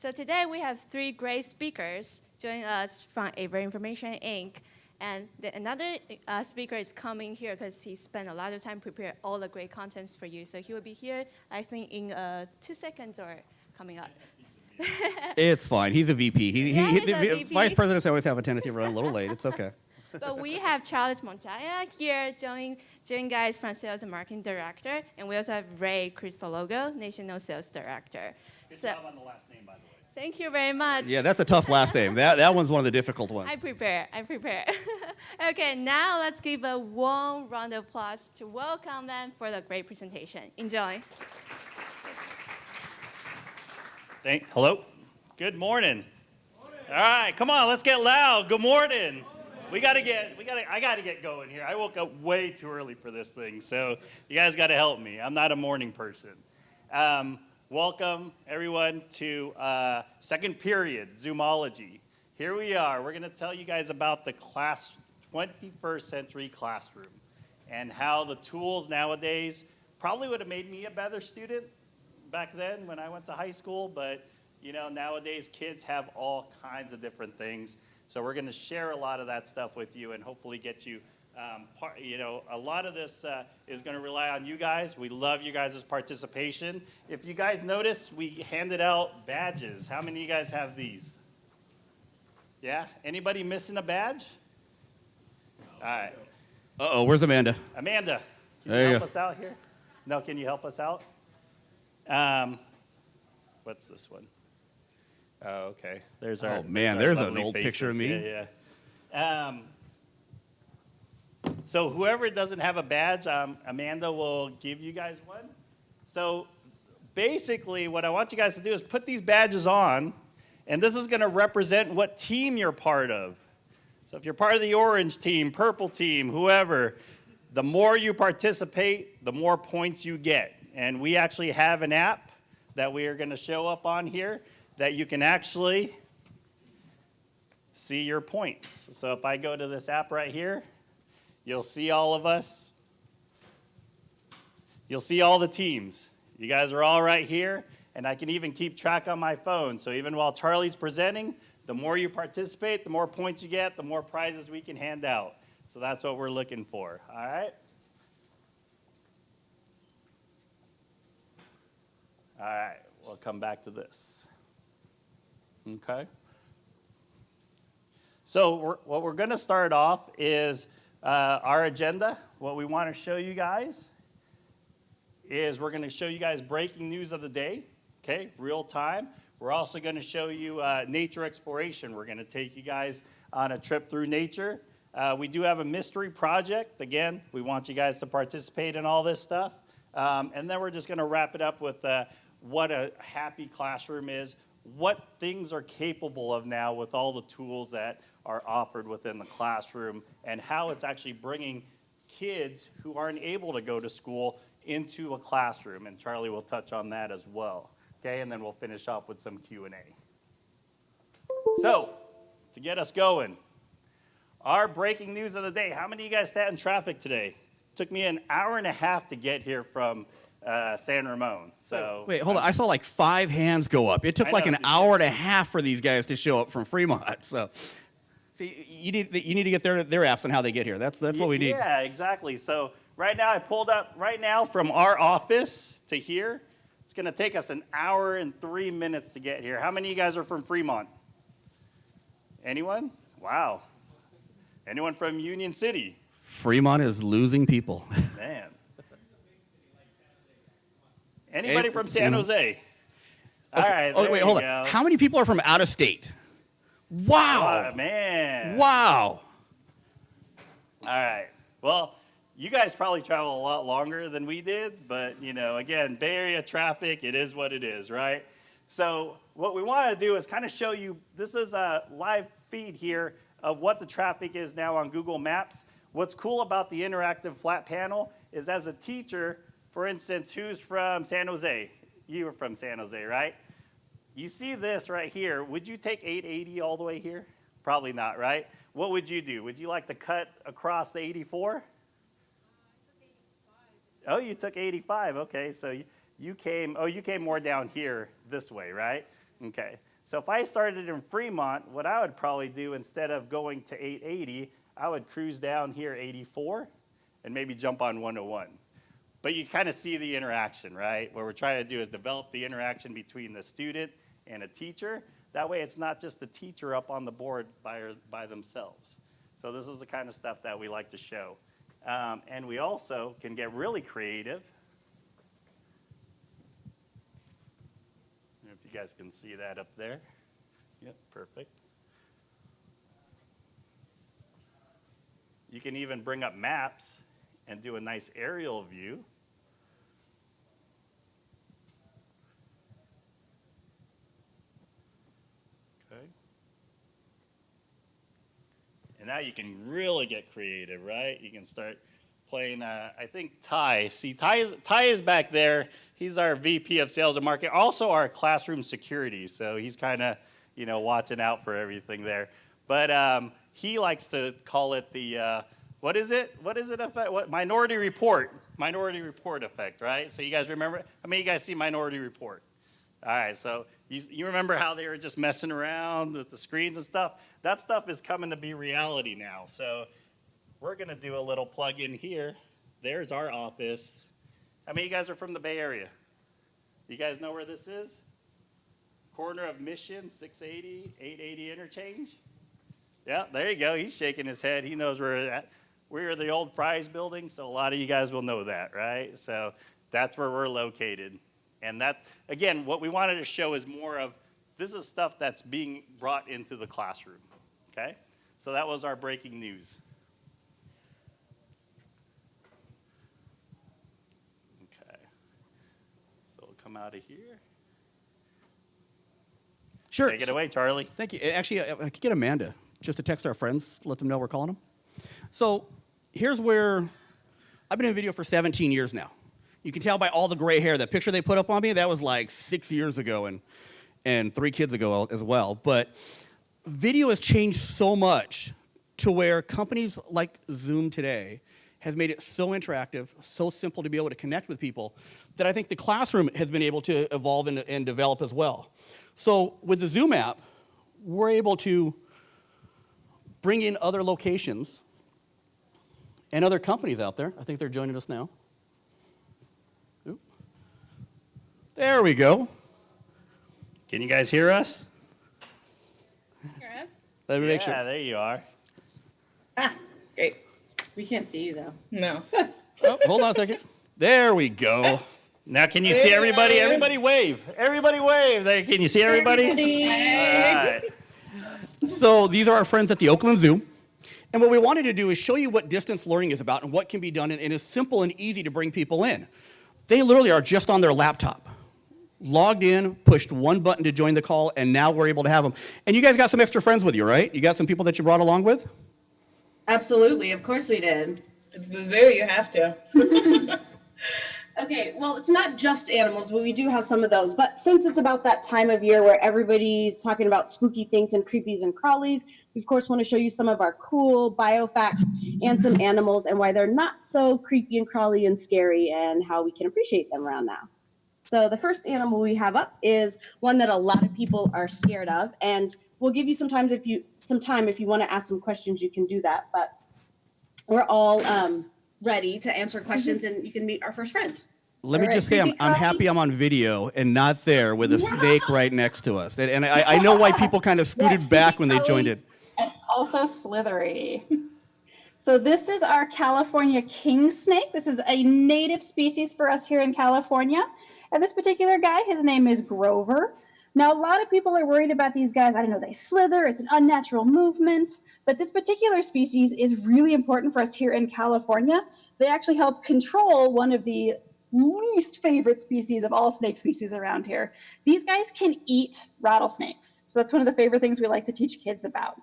So today we have three great speakers joining us from AVer Information Inc. And another speaker is coming here because he spent a lot of time preparing all the great contents for you. So he will be here, I think, in 2 seconds or coming up. It's fine. He's a VP. He's a VP. Vice presidents always have a tendency to run a little late. It's okay. But we have Charles Montoya here joining guys from Sales and Marketing Director. And we also have Ray Crisologo, National Sales Director. Good job on the last name, by the way. Thank you very much. Yeah, that's a tough last name. That one's one of the difficult ones. I prepare. Okay, now let's give a warm round of applause to welcome them for the great presentation. Enjoy. Hello. Good morning. All right, come on, let's get loud. Good morning. I got to get going here. I woke up way too early for this thing, so you guys got to help me. I'm not a morning person. Welcome, everyone, to second period, Zoomology. Here we are. We're going to tell you guys about the 21st century classroom and how the tools nowadays probably would have made me a better student back then when I went to high school, but nowadays kids have all kinds of different things. So we're going to share a lot of that stuff with you and hopefully get you a lot of this is going to rely on you guys. We love you guys' participation. If you guys notice, we handed out badges. How many of you guys have these? Yeah? Anybody missing a badge? All right. Uh-oh, where's Amanda? Amanda, can There you you help go. us out here? No, can you help us out? What's this one? Oh, okay. There's our. Oh, man, our there's an lovely old faces. picture of me. Yeah. So whoever doesn't have a badge, Amanda will give you guys one. So basically what I want you guys to do is put these badges on, and this is going to represent what team you're part of. So if you're part of the orange team, purple team, whoever, the more you participate, the more points you get. And we actually have an app that we are going to show up on here that you can actually see your points. So if I go to this app right here, you'll see all of us. You'll see all the teams. You guys are all right here, and I can even keep track on my phone. So even while Charlie's presenting, the more you participate, the more points you get, the more prizes we can hand out. So that's what we're looking for, all right? All right, we'll come back to this. Okay. So what we're going to start off is our agenda. What we want to show you guys is we're going to show you guys breaking news of the day, okay, real time. We're also going to show you nature exploration. We're going to take you guys on a trip through nature. We do have a mystery project. Again, we want you guys to participate in all this stuff. And then we're just going to wrap it up with what a happy classroom is, what things are capable of now with all the tools that are offered within the classroom, and how it's actually bringing kids who aren't able to go to school into a classroom. And Charlie will touch on that as well. Okay, and then we'll finish off with some Q&A. So, to get us going, our breaking news of the day. How many of you guys sat in traffic today? It took me an hour and a half to get here from San Ramon. So Wait, hold on. I saw like 5 hands go up. It took like an hour and a half for these guys to show up from Fremont. So, see, you need to get their apps on how they get here. That's what we need. Yeah, exactly. So right now I pulled up right now from our office to here. It's going to take us an hour and 3 minutes to get here. How many of you guys are from Fremont? Anyone? Wow. Anyone from Union City? Fremont is losing people. Man. Anybody from San Jose? All right. Oh, wait, hold on. How many people are from out of state? Wow. Oh, man. Wow. All right. Well, you guys probably travel a lot longer than we did, but, again, Bay Area traffic, it is what it is, right? So what we want to do is kind of show you, this is a live feed here of what the traffic is now on Google Maps. What's cool about the interactive flat panel is as a teacher, for instance, who's from San Jose? You were from San Jose, right? You see this right here. Would you take 880 all the way here? Probably not, right? What would you do? Would you like to cut across the 84? Oh, you took 85. Okay, so you came more down here this way, right? Okay. So if I started in Fremont, what I would probably do instead of going to 880, I would cruise down here 84 and maybe jump on 101. But you kind of see the interaction, right? What we're trying to do is develop the interaction between the student and a teacher. That way it's not just the teacher up on the board by themselves. So this is the kind of stuff that we like to show. And we also can get really creative. I don't know if you guys can see that up there. Yep, perfect. You can even bring up maps and do a nice aerial view. Okay. And now you can really get creative, right? You can start playing, I think Ty. See, Ty is back there. He's our VP of Sales and Marketing, also our classroom security. So he's kind of, watching out for everything there. But he likes to call it the, what is it? What Minority Report. Minority Report effect, right? So you guys remember? How many of you guys see Minority Report? All right, so you remember how they were just messing around with the screens and stuff? That stuff is coming to be reality now. So we're going to do a little plug-in here. There's our office. How many of you guys are from the Bay Area? You guys know where this is? Corner of Mission, 680, 880 interchange. Yeah, there you go. He's shaking his head. He knows where we're at. We're the old Fry's building, so a lot of you guys will know that, right? So that's where we're located. And that, again, what we wanted to show is more of, this is stuff that's being brought into the classroom, okay? So that was our breaking news. Okay. So we'll come out of here. Sure. Take it away, Charlie. Thank you. Actually, I could get Amanda just to text our friends, let them know we're calling them. So here's where I've been in video for 17 years now. You can tell by all the gray hair. That picture they put up on me, that was like 6 years ago and 3 kids ago as well. But video has changed so much to where companies like Zoom today has made it so interactive, so simple to be able to connect with people, that I think the classroom has been able to evolve and develop as well. So with the Zoom app, we're able to bring in other locations and other companies out there. I think they're joining us now. Oop. There we go. Can you guys hear us? Hear us? Let me make sure. Yeah, there you are. Ah, great. We can't see you though. No. Oh, hold on a second. There we go. Now, can you see everybody? Everybody wave. Everybody wave. There, can you see everybody? All right. So these are our friends at the Oakland Zoo. And what we wanted to do is show you what distance learning is about and what can be done, and it's simple and easy to bring people in. They literally are just on their laptop, logged in, pushed one button to join the call, and now we're able to have them. And you guys got some extra friends with you, right? You got some people that you brought along with? Absolutely. Of course we did. It's the zoo, you have to. Okay, well, it's not just animals, but we do have some of those. But since it's about that time of year where everybody's talking about spooky things and creepies and crawlies, we of course want to show you some of our cool bio facts and some animals and why they're not so creepy and crawly and scary and how we can appreciate them around now. So the first animal we have up is one that a lot of people are scared of, and we'll give you some time if you want to ask some questions, you can do that. But we're all ready to answer questions, and you can meet our first friend. Let me All just right, say creepy I'm happy I'm on video and not there with a snake right next to us. And I know why people kind of scooted back when they joined it. And also slithery. So this is our California king snake. This is a native species for us here in California. And this particular guy, his name is Grover. Now, a lot of people are worried about these guys. I don't know, they slither, it's an unnatural movement. But this particular species is really important for us here in California. They actually help control one of the least favorite species of all snake species around here. These guys can eat rattlesnakes. So that's one of the favorite things we like to teach kids about.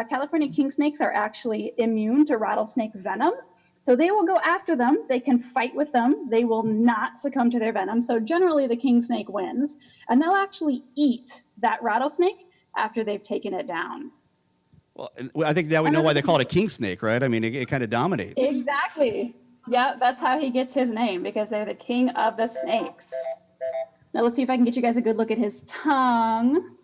California king snakes are actually immune to rattlesnake venom. So they will go after them. They can fight with them. They will not succumb to their venom. So generally the king snake wins. And they'll actually eat that rattlesnake after they've taken it down. Well, I think now we know why they call it a king snake, right? I mean, it kind of dominates. Exactly. Yeah, that's how he gets his name, because they're the king of the snakes. Now let's see if I can get you guys a good look at his tongue.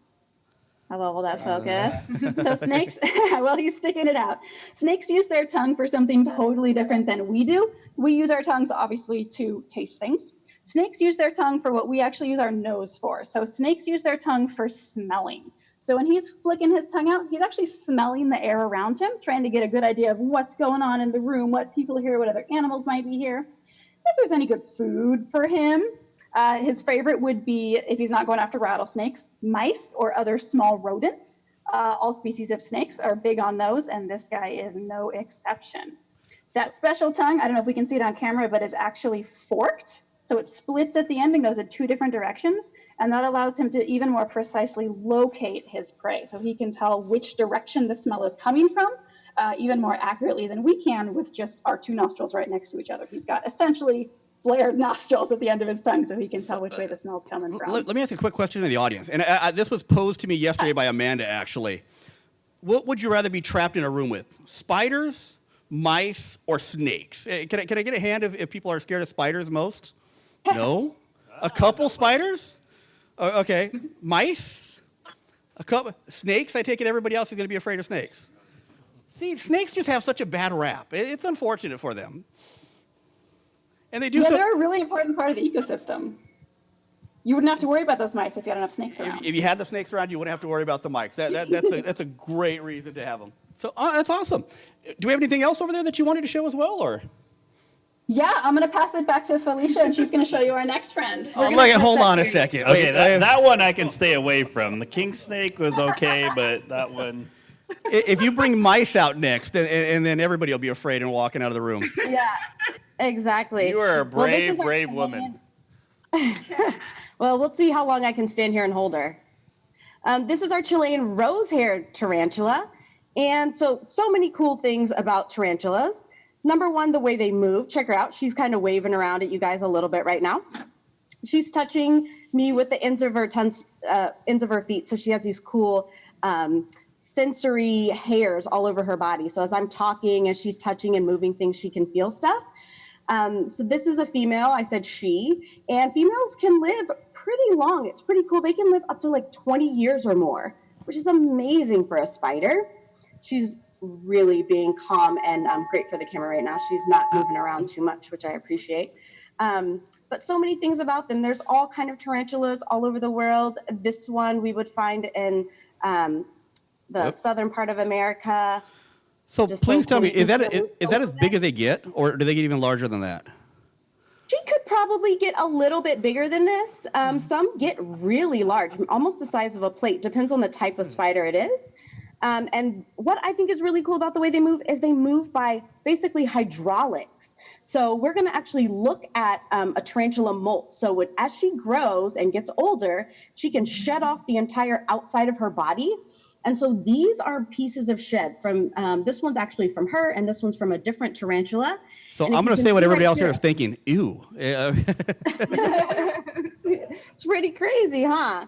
How well will that focus? So snakes, well, he's sticking it out. Snakes use their tongue for something totally different than we do. We use our tongues, obviously, to taste things. Snakes use their tongue for what we actually use our nose for. So snakes use their tongue for smelling. So when he's flicking his tongue out, he's actually smelling the air around him, trying to get a good idea of what's going on in the room, what people hear, what other animals might be here. If there's any good food for him, his favorite would be, if he's not going after rattlesnakes, mice or other small rodents. All species of snakes are big on those, and this guy is no exception. That special tongue, I don't know if we can see it on camera, but is actually forked. So it splits at the end and goes in two different directions, and that allows him to even more precisely locate his prey. So he can tell which direction the smell is coming from, even more accurately than we can with just our two nostrils right next to each other. He's got essentially flared nostrils at the end of his tongue, so he can tell which way the smell's coming from. Let me ask a quick question to the audience. And this was posed to me yesterday by Amanda, actually. What would you rather be trapped in a room with? Spiders, mice, or snakes? Can I get a hand if people are scared of spiders most? No? A couple spiders? Okay. Mice? A couple? Snakes? I take it everybody else is going to be afraid of snakes. See, snakes just have such a bad rap. It's unfortunate for them. And they do. Yeah, they're a really important part of the ecosystem. You wouldn't have to worry about those mice if you had enough snakes around. If you had the snakes around, you wouldn't have to worry about the mics. That's a great reason to have them. So that's awesome. Do we have anything else over there that you wanted to show as well, or? Yeah, I'm going to pass it back to Felicia, and she's going to show you our next friend. Hold on a second. Okay, that one I can stay away from. The king snake was okay, but that one. If you bring mice out next, and then everybody will be afraid and walking out of the room. Yeah, exactly. You are a brave, Well, brave woman. Well, we'll see how long I can stand here and hold her. This is our Chilean rose-haired tarantula. And so many cool things about tarantulas. Number one, the way they move. Check her out. She's kind of waving around at you guys a little bit right now. She's touching me with the ends of her feet. So she has these cool sensory hairs all over her body. So as I'm talking, as she's touching and moving things, she can feel stuff. So this is a female. I said she. And females can live pretty long. It's pretty cool. They can live up to like 20 years or more, which is amazing for a spider. She's really being calm and great for the camera right now. She's not moving around too much, which I appreciate. But so many things about them. There's all kind of tarantulas all over the world. This one we would find in the southern part of America. So Just please so tell me, cool. is that as big as they get, or do they get even larger than that? She could probably get a little bit bigger than this. Some get really large, almost the size of a plate. Depends on the type of spider it is. And what I think is really cool about the way they move is they move by basically hydraulics. So we're going to actually look at a tarantula molt. So as she grows and gets older, she can shed off the entire outside of her body. And so these are pieces of shed from, this one's actually from her, and this one's from a different tarantula. So I'm going to say what everybody else here is thinking. Ew. It's pretty crazy, huh?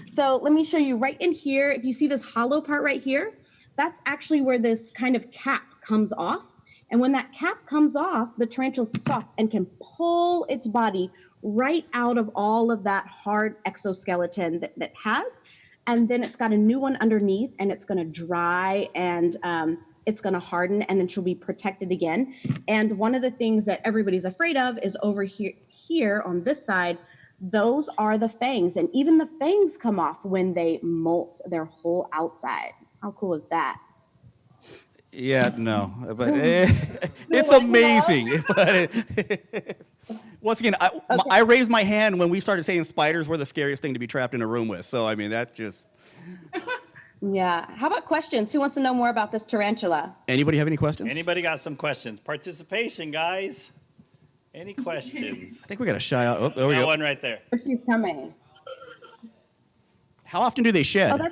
So let me show you right in here. If you see this hollow part right here, that's actually where this kind of cap comes off. And when that cap comes off, the tarantula's soft and can pull its body right out of all of that hard exoskeleton that it has. And then it's got a new one underneath, and it's going to dry and it's going to harden, and then she'll be protected again. And one of the things that everybody's afraid of is over here on this side. Those are the fangs, and even the fangs come off when they molt their whole outside. How cool is that? Yeah, no, but it's amazing. But once again, I raised my hand when we started saying spiders were the scariest thing to be trapped in a room with. So I mean, that's just. Yeah. How about questions? Who wants to know more about this tarantula? Anybody have any questions? Anybody got some questions? Participation, guys. Any questions? I think we got a shout out. Oh, there we Got go. one right there. She's coming. How often do they shed? Oh,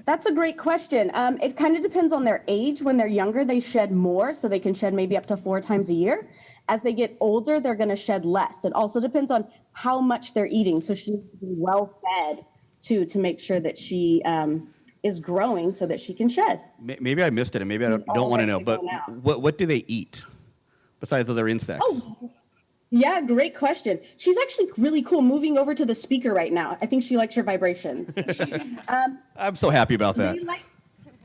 that's a great question. It kind of depends on their age. When they're younger, they shed more, so they can shed maybe up to 4 times a year. As they get older, they're going to shed less. It also depends on how much they're eating. So she needs to be well fed to make sure that she is growing so that she can shed. Maybe I missed it, and maybe I don't want to know. But what do they eat besides other insects? Oh, Yeah, great question. She's actually really cool. Moving over to the speaker right now. I think she likes your vibrations. I'm so happy about that. They like,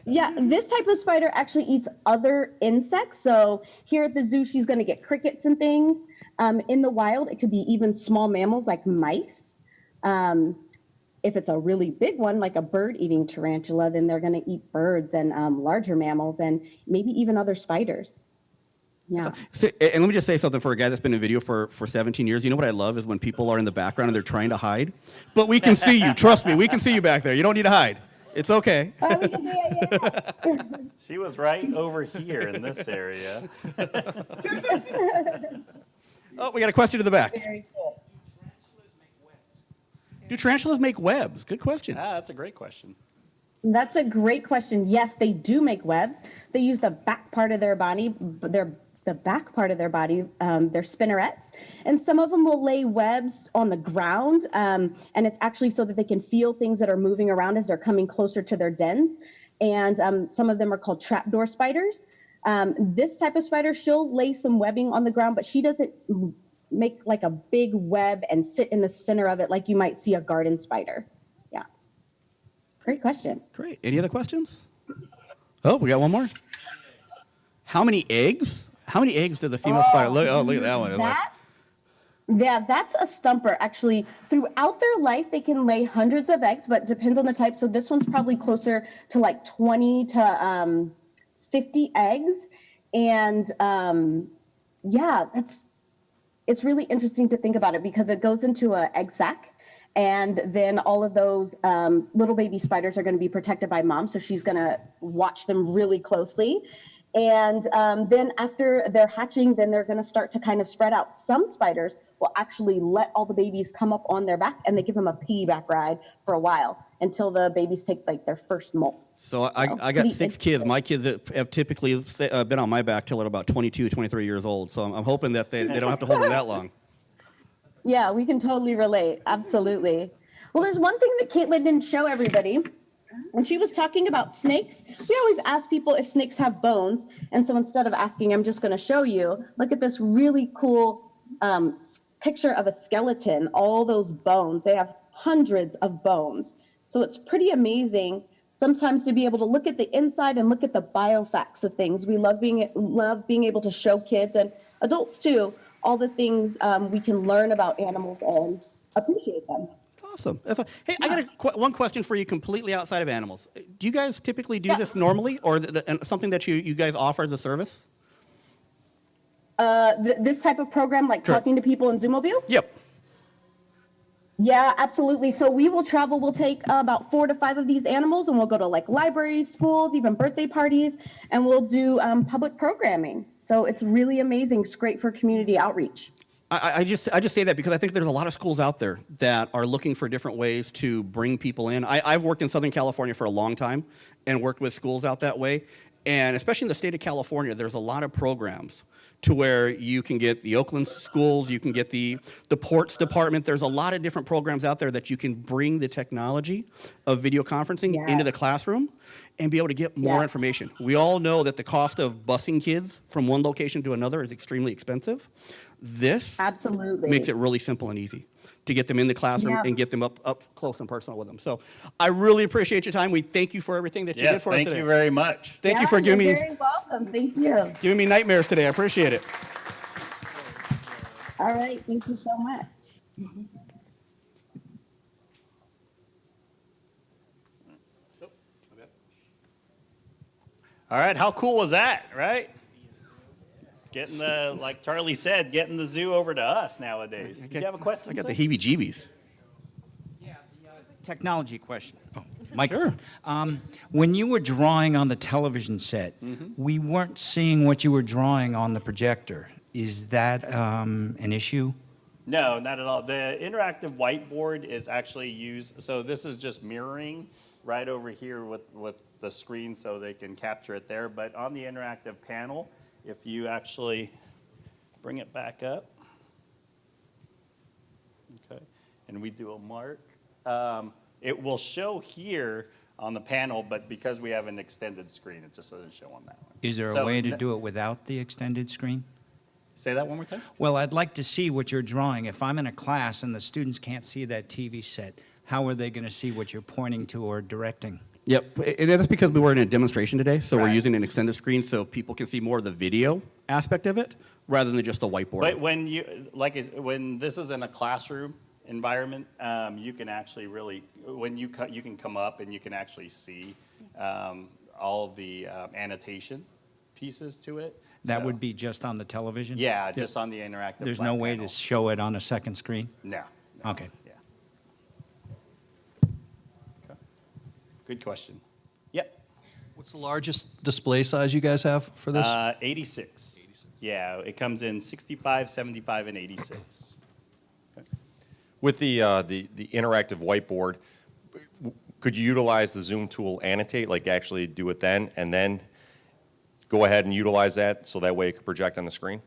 yeah, this type of spider actually eats other insects. So here at the zoo, she's going to get crickets and things. In the wild, it could be even small mammals like mice. If it's a really big one, like a bird-eating tarantula, then they're going to eat birds and larger mammals and maybe even other spiders. Yeah. And let me just say something for a guy that's been in video for 17 years. You know what I love is when people are in the background and they're trying to hide. But we can see you. Trust me, we can see you back there. You don't need to hide. It's okay. She was right over here in this area. Oh, we got a question in the back. Very cool. Do tarantulas make webs? Good question. That's a great question. That's a great question. Yes, they do make webs. They use the back part of their body, their spinnerets, and some of them will lay webs on the ground, and it's actually so that they can feel things that are moving around as they're coming closer to their dens. And some of them are called trapdoor spiders. This type of spider, she'll lay some webbing on the ground, but she doesn't make like a big web and sit in the center of it like you might see a garden spider. Yeah. Great question. Great. Any other questions? Oh, we got one more. How many eggs? How many eggs does the female spider look? Oh, look at that one. Yeah, that's a stumper. Actually, throughout their life, they can lay hundreds of eggs, but it depends on the type. So this one's probably closer to like 20 to 50 eggs. And yeah, it's really interesting to think about it because it goes into an egg sac. And then all of those little baby spiders are going to be protected by mom. So she's going to watch them really closely. And then after they're hatching, then they're going to start to kind of spread out. Some spiders will actually let all the babies come up on their back and they give them a piggyback ride for a while until the babies take like their first molt. So I got 6 kids. My kids have typically been on my back till they're about 22, 23 years old. So I'm hoping that they don't have to hold them that long. Yeah, we can totally relate. Absolutely. Well, there's one thing that Caitlin didn't show everybody. When she was talking about snakes, we always ask people if snakes have bones. And so instead of asking, I'm just going to show you, look at this really cool picture of a skeleton, all those bones. They have hundreds of bones. So it's pretty amazing sometimes to be able to look at the inside and look at the biofacts of things. We love being able to show kids and adults too, all the things we can learn about animals and appreciate them. Awesome. Hey, I got one question for you completely outside of animals. Do you guys typically do this normally or something that you guys offer as a service? This type of program, like Sure. talking to people in Zoomobile? Yep. Yeah, absolutely. So we will travel. We'll take about 4 to 5 of these animals and we'll go to like libraries, schools, even birthday parties, and we'll do public programming. So it's really amazing. It's great for community outreach. I just say that because I think there's a lot of schools out there that are looking for different ways to bring people in. I've worked in Southern California for a long time and worked with schools out that way. And especially in the state of California, there's a lot of programs to where you can get the Oakland schools, you can get the ports department. There's a lot of different programs out there that you can bring the technology of video conferencing into the classroom and be able to get more information. We all know that the cost of busing kids from one location to another is extremely expensive. This Absolutely makes it really simple and easy to get them in the classroom and get them up close and personal with them. So I really appreciate your time. We thank you for everything that you did for us today. Thank you very much. Thank you for You're very welcome. Thank you. giving me nightmares today. I appreciate it. All right. Thank you so much. All right, how cool was that, right? Getting the, like Charlie said, getting the zoo over to us nowadays. Did you have a question? I got sir? the heebie-jeebies. Yeah, the technology question. Oh, Sure. when you were drawing on the television set, we weren't seeing what you were drawing on the projector. Is that an issue? No, not at all. The interactive whiteboard is actually used, so this is just mirroring right over here with the screen so they can capture it there. But on the interactive panel, if you actually bring it back up, okay, and we do a mark, it will show here on the panel, but because we have an extended screen, it just doesn't show on that one. Is there a So, way to do it without the extended screen? Say that one more time. Well, I'd like to see what you're drawing. If I'm in a class and the students can't see that TV set, how are they going to see what you're pointing to or directing? Yep, and that's because we were in a demonstration today, so we're Right. using an extended screen so people can see more of the video aspect of it rather than just a whiteboard. But when when this is in a classroom environment, you can actually really, when you can come up and you can actually see all of the annotation pieces to it. That So- would be just on the television? Yeah, just on the interactive. There's flat no way panel. to show it on a second screen? No. Okay. Yeah. Okay. Good question. Yep. What's the largest display size you guys have for this? 86. Yeah, it comes in 65, 75, and 86. With the interactive whiteboard, could you utilize the Zoom tool annotate, like actually do it then, and then go ahead and utilize that so that way it could project on the screen?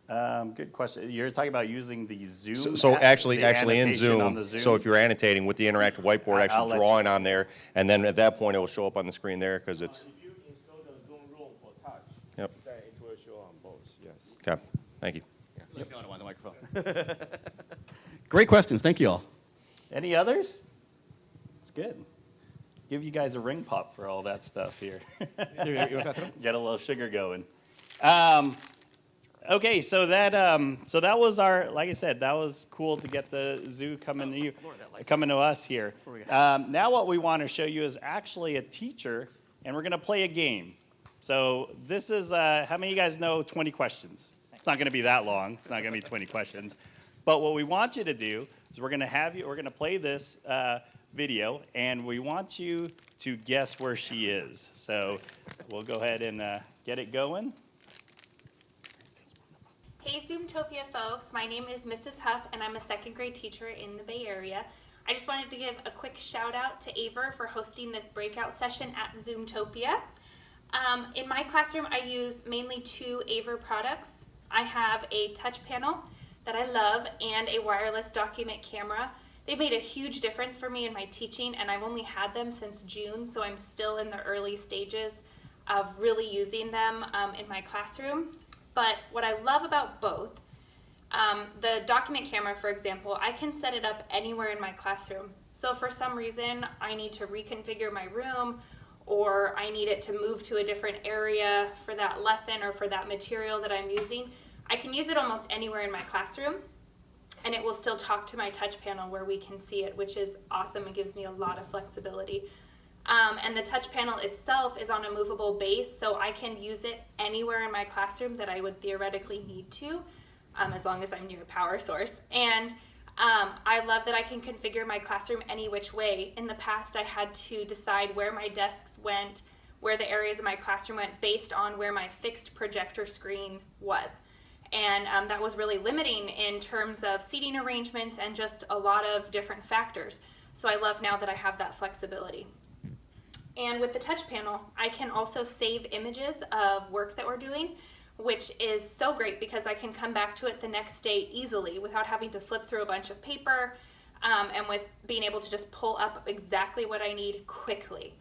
Good question. You're talking about using the Zoom? So actually in annotation on Zoom, the Zoom? so if you're annotating with the interactive whiteboard, I'll actually let drawing on there, and then at that point it will show up on the screen there because it's, If you install the Zoom room for touch, Yep. then it will show on both, yes. okay, thank you. On the microphone. Great questions, thank you all. Any others? It's good. Give you guys a ring pop for all that stuff here. Get a little sugar going. Okay, so that was our, like I said, that was cool to get the zoo coming to us here. Now what we want to show you is actually a teacher, and we're going to play a game. So this is, how many of you guys know 20 questions? It's not going to be that long. It's not going to be 20 questions. But what we want you to do is we're going to play this video, and we want you to guess where she is. So we'll go ahead and get it going. Hey Zoomtopia folks, my name is Mrs. Huff and I'm a second grade teacher in the Bay Area. I just wanted to give a quick shout out to AVer for hosting this breakout session at Zoomtopia. In my classroom I use mainly 2 AVer products. I have a touch panel that I love and a wireless document camera. They made a huge difference for me in my teaching and I've only had them since June, so I'm still in the early stages of really using them in my classroom. But what I love about both, the document camera, for example, I can set it up anywhere in my classroom. So if for some reason I need to reconfigure my room or I need it to move to a different area for that lesson or for that material that I'm using, I can use it almost anywhere in my classroom and it will still talk to my touch panel where we can see it, which is awesome. It gives me a lot of flexibility. And the touch panel itself is on a movable base, so I can use it anywhere in my classroom that I would theoretically need to, as long as I'm near a power source. And I love that I can configure my classroom any which way. In the past, I had to decide where my desks went, where the areas of my classroom went based on where my fixed projector screen was. And that was really limiting in terms of seating arrangements and just a lot of different factors. So I love now that I have that flexibility. And with the touch panel, I can also save images of work that we're doing, which is so great because I can come back to it the next day easily without having to flip through a bunch of paper, and with being able to just pull up exactly what I need quickly.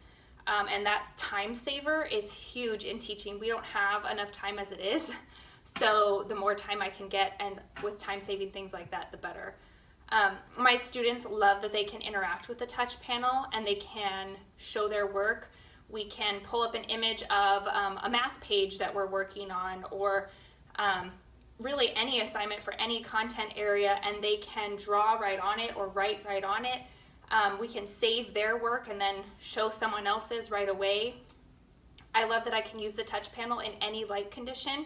And that's time saver is huge in teaching. We don't have enough time as it is, so the more time I can get, and with time saving things like that, the better. My students love that they can interact with the touch panel and they can show their work. We can pull up an image of a math page that we're working on, or really any assignment for any content area, and they can draw right on it or write right on it. We can save their work and then show someone else's right away. I love that I can use the touch panel in any light condition.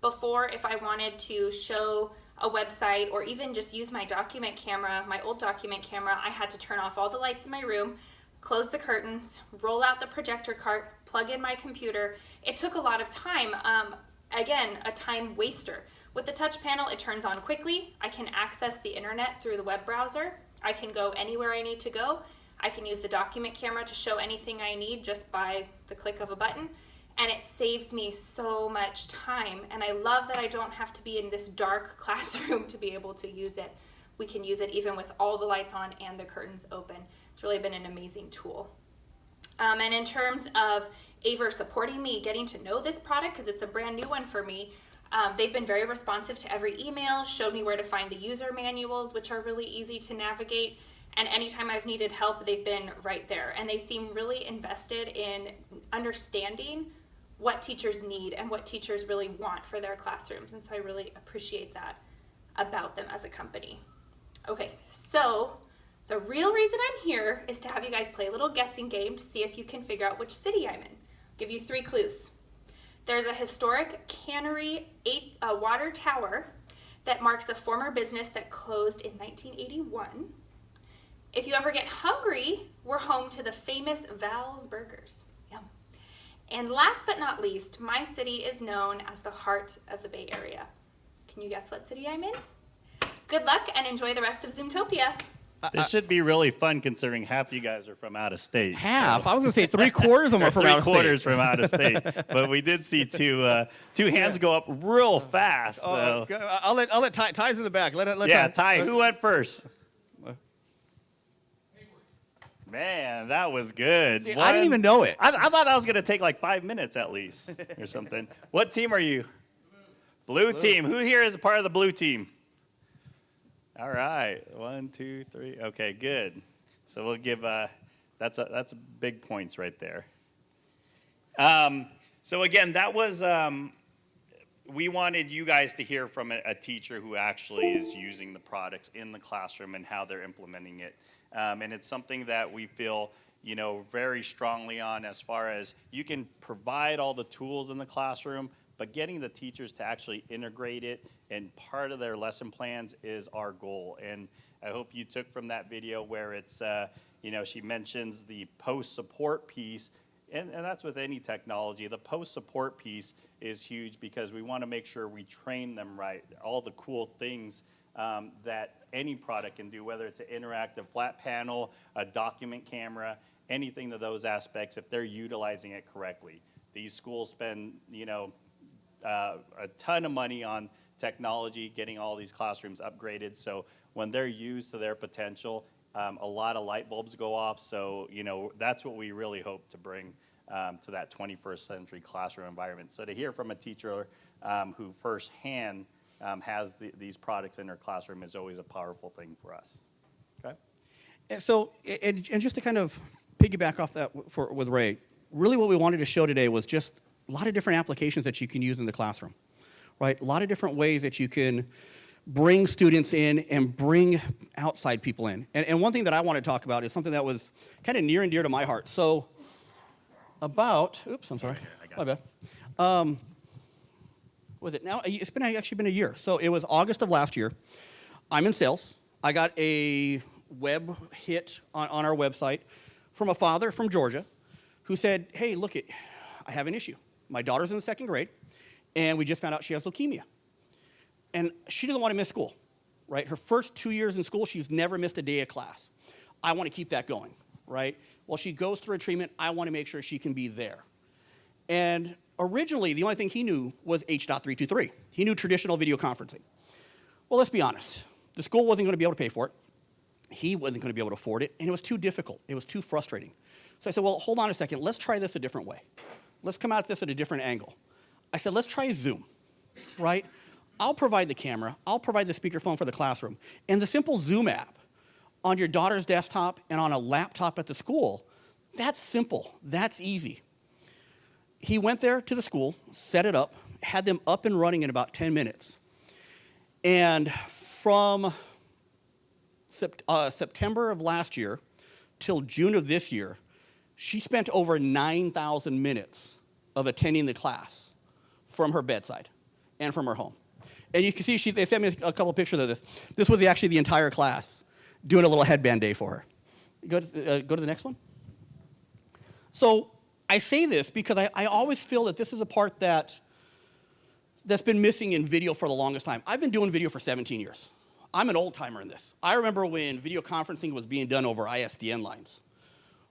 Before, if I wanted to show a website or even just use my document camera, my old document camera, I had to turn off all the lights in my room, close the curtains, roll out the projector cart, plug in my computer. It took a lot of time. Again, a time waster. With the touch panel, it turns on quickly. I can access the internet through the web browser. I can go anywhere I need to go. I can use the document camera to show anything I need just by the click of a button. And it saves me so much time. And I love that I don't have to be in this dark classroom to be able to use it. We can use it even with all the lights on and the curtains open. It's really been an amazing tool. And in terms of AVer supporting me getting to know this product, because it's a brand new one for me, They've been very responsive to every email, showed me where to find the user manuals, which are really easy to navigate. And anytime I've needed help, they've been right there. And they seem really invested in understanding what teachers need and what teachers really want for their classrooms. And so I really appreciate that about them as a company. Okay, so the real reason I'm here is to have you guys play a little guessing game to see if you can figure out which city I'm in. I'll give you 3 clues. There's a historic cannery water tower that marks a former business that closed in 1981. If you ever get hungry, we're home to the famous Val's Burgers. Yum. And last but not least, my city is known as the heart of the Bay Area. Can you guess what city I'm in? Good luck and enjoy the rest of Zoomtopia. This should be really fun considering half you guys are from out of state. Half? So. I was going to say 3/4 of them are from out of state. 3/4 from out of state. But we did see two hands go up real fast. So. I'll let Ty's in the back. Ty, who went first? Man, that was good. See, I didn't even know it. I thought I was going to take like 5 minutes at least or something. What team are you? Blue team. Who here is a part of the blue team? All right. 1, 2, 3. Okay, good. So we'll give that's big points right there. So again, that was we wanted you guys to hear from a teacher who actually is using the products in the classroom and how they're implementing it. And it's something that we feel, very strongly on as far as you can provide all the tools in the classroom, but getting the teachers to actually integrate it and part of their lesson plans is our goal. And I hope you took from that video where it's, she mentions the post-support piece, and that's with any technology. The post-support piece is huge because we want to make sure we train them right. All the cool things that any product can do, whether it's an interactive flat panel, a document camera, anything to those aspects, if they're utilizing it correctly. These schools spend, a ton of money on technology, getting all these classrooms upgraded. So when they're used to their potential, a lot of light bulbs go off. So, that's what we really hope to bring to that 21st century classroom environment. So to hear from a teacher who firsthand has these products in their classroom is always a powerful thing for us. Okay. And so, and just to kind of piggyback off that with Ray, really what we wanted to show today was just a lot of different applications that you can use in the classroom, right? A lot of different ways that you can bring students in and bring outside people in. And one thing that I want to talk about is something that was kind of near and dear to my heart. So oops, I'm sorry, my bad. Was it now? It's actually been a year. So it was August of last year. I'm in sales. I got a web hit on our website from a father from Georgia who said, hey, look, I have an issue. My daughter's in the 2nd grade, and we just found out she has leukemia. And she doesn't want to miss school, right? Her first 2 years in school, she's never missed a day of class. I want to keep that going, right? While she goes through a treatment, I want to make sure she can be there. And originally, the only thing he knew was H.323. He knew traditional video conferencing. Well, let's be honest. The school wasn't going to be able to pay for it. He wasn't going to be able to afford it, and it was too difficult. It was too frustrating. So I said, well, hold on a second. Let's try this a different way. Let's come at this at a different angle. I said, let's try Zoom, right? I'll provide the camera. I'll provide the speakerphone for the classroom. And the simple Zoom app on your daughter's desktop and on a laptop at the school, that's simple. That's easy. He went there to the school, set it up, had them up and running in about 10 minutes. And from September of last year till June of this year, she spent over 9,000 minutes of attending the class from her bedside and from her home. And you can see, they sent me a couple pictures of this. This was actually the entire class doing a little headband day for her. Go to the next one. So I say this because I always feel that this is a part that's been missing in video for the longest time. I've been doing video for 17 years. I'm an old timer in this. I remember when video conferencing was being done over ISDN lines,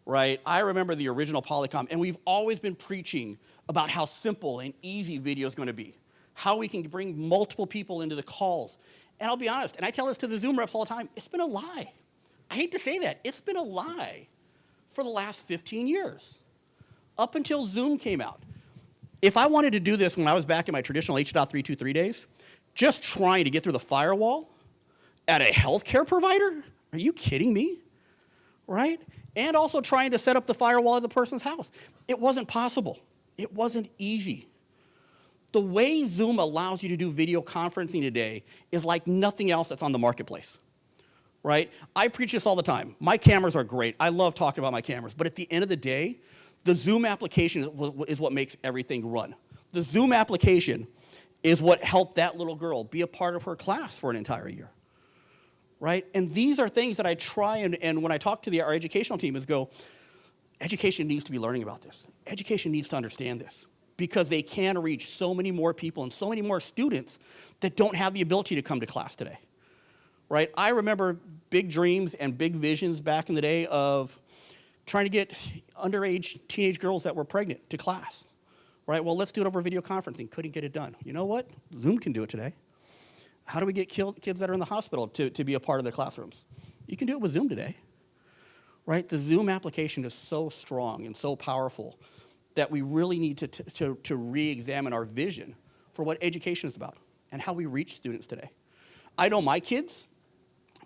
right? I remember the original Polycom, and we've always been preaching about how simple and easy video is going to be, how we can bring multiple people into the calls. And I'll be honest, and I tell this to the Zoom reps all the time, it's been a lie. I hate to say that. It's been a lie for the last 15 years, up until Zoom came out. If I wanted to do this when I was back in my traditional H.323 days, just trying to get through the firewall at a healthcare provider? Are you kidding me? Right? And also trying to set up the firewall at the person's house. It wasn't possible. It wasn't easy. The way Zoom allows you to do video conferencing today is like nothing else that's on the marketplace, right? I preach this all the time. My cameras are great. I love talking about my cameras. But at the end of the day, the Zoom application is what makes everything run. The Zoom application is what helped that little girl be a part of her class for an entire year, right? And these are things that I try and when I talk to our educational team is go, education needs to be learning about this. Education needs to understand this because they can reach so many more people and so many more students that don't have the ability to come to class today, right? I remember big dreams and big visions back in the day of trying to get underage teenage girls that were pregnant to class, right? Well, let's do it over video conferencing. Couldn't get it done. You know what? Zoom can do it today. How do we get kids that are in the hospital to be a part of the classrooms? You can do it with Zoom today, right? The Zoom application is so strong and so powerful that we really need to re-examine our vision for what education is about and how we reach students today. I know my kids,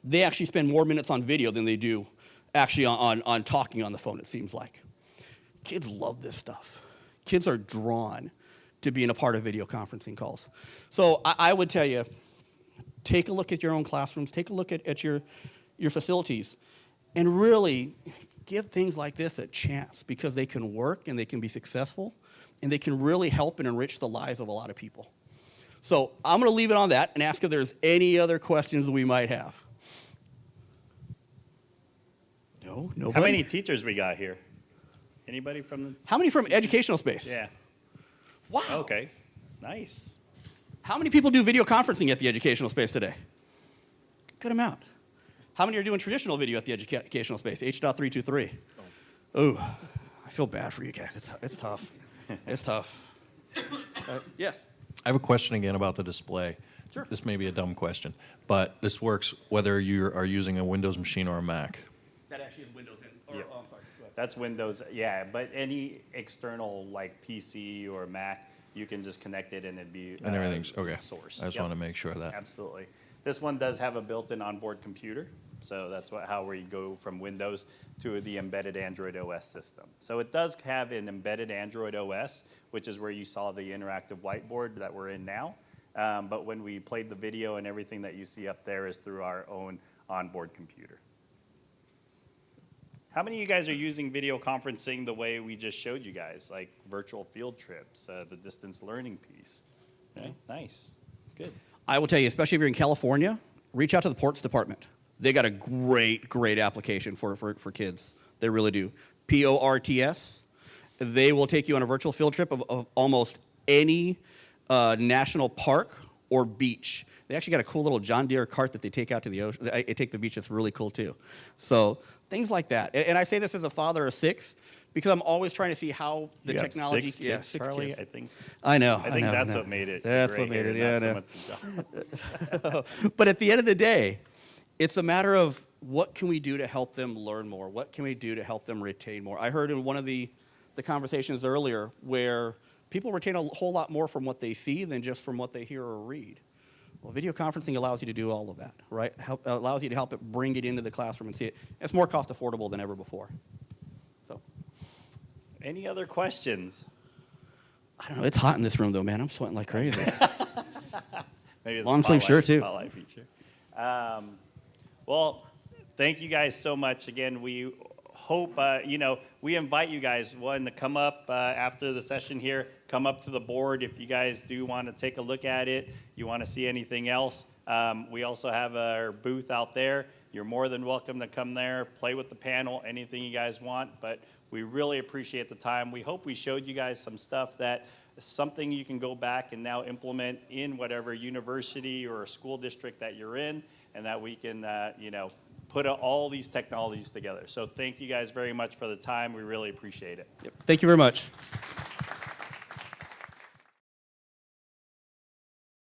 they actually spend more minutes on video than they do actually on talking on the phone, it seems like. Kids love this stuff. Kids are drawn to being a part of video conferencing calls. So I would tell you, take a look at your own classrooms, take a look at your facilities, and really give things like this a chance because they can work and they can be successful and they can really help and enrich the lives of a lot of people. So I'm going to leave it on that and ask if there's any other questions we might have. No, nobody? How many teachers we got here? Anybody from the? How many from educational space? Yeah. Wow. Okay, nice. How many people do video conferencing at the educational space today? Good amount. How many are doing traditional video at the educational space? H.323. Oh, I feel bad for you guys. It's tough. It's tough. Yes. I have a question again about the display. Sure. This may be a dumb question, but this works whether you are using a Windows machine or a Mac. That actually is Windows in. Yeah. Oh, I'm sorry. Go ahead. That's Windows, yeah, but any external like PC or Mac, you can just connect it and it'd be And everything's okay. source. I just want to make sure of that. Absolutely. This one does have a built-in onboard computer, so that's how we go from Windows to the embedded Android OS system. So it does have an embedded Android OS, which is where you saw the interactive whiteboard that we're in now. But when we played the video and everything that you see up there is through our own onboard computer. How many of you guys are using video conferencing the way we just showed you guys, like virtual field trips, the distance learning piece? Okay, nice, good. I will tell you, especially if you're in California, reach out to the ports department. They got a great application for kids. They really do. PORTS. They will take you on a virtual field trip of almost any national park or beach. They actually got a cool little John Deere cart that they take out to the ocean. They take the beach. That's really cool too. So things like that. And I say this as a father of 6 because I'm always trying to see how the You have technology. 6 kids, 6 Charlie, kids. I think. I know. I think that's what made it. That's great what made here, it. Yeah, not so much the job. But at the end of the day, it's a matter of what can we do to help them learn more? What can we do to help them retain more? I heard in one of the conversations earlier where people retain a whole lot more from what they see than just from what they hear or read. Well, video conferencing allows you to do all of that, right? Allows you to help it bring it into the classroom and see it. It's more cost affordable than ever before. So, Any other questions? I don't know. It's hot in this room, though, man. I'm sweating like crazy. Maybe the Long sleeve shirt, too. Spotlight feature. Well, thank you guys so much. Again, we hope, we invite you guys, to come up after the session here, come up to the board if you guys do want to take a look at it, you want to see anything else. We also have our booth out there. You're more than welcome to come there, play with the panel, anything you guys want, but we really appreciate the time. We hope we showed you guys some stuff that is something you can go back and now implement in whatever university or school district that you're in, and that we can, put all these technologies together. So thank you guys very much for the time. We really appreciate it. Yep. Thank you very much.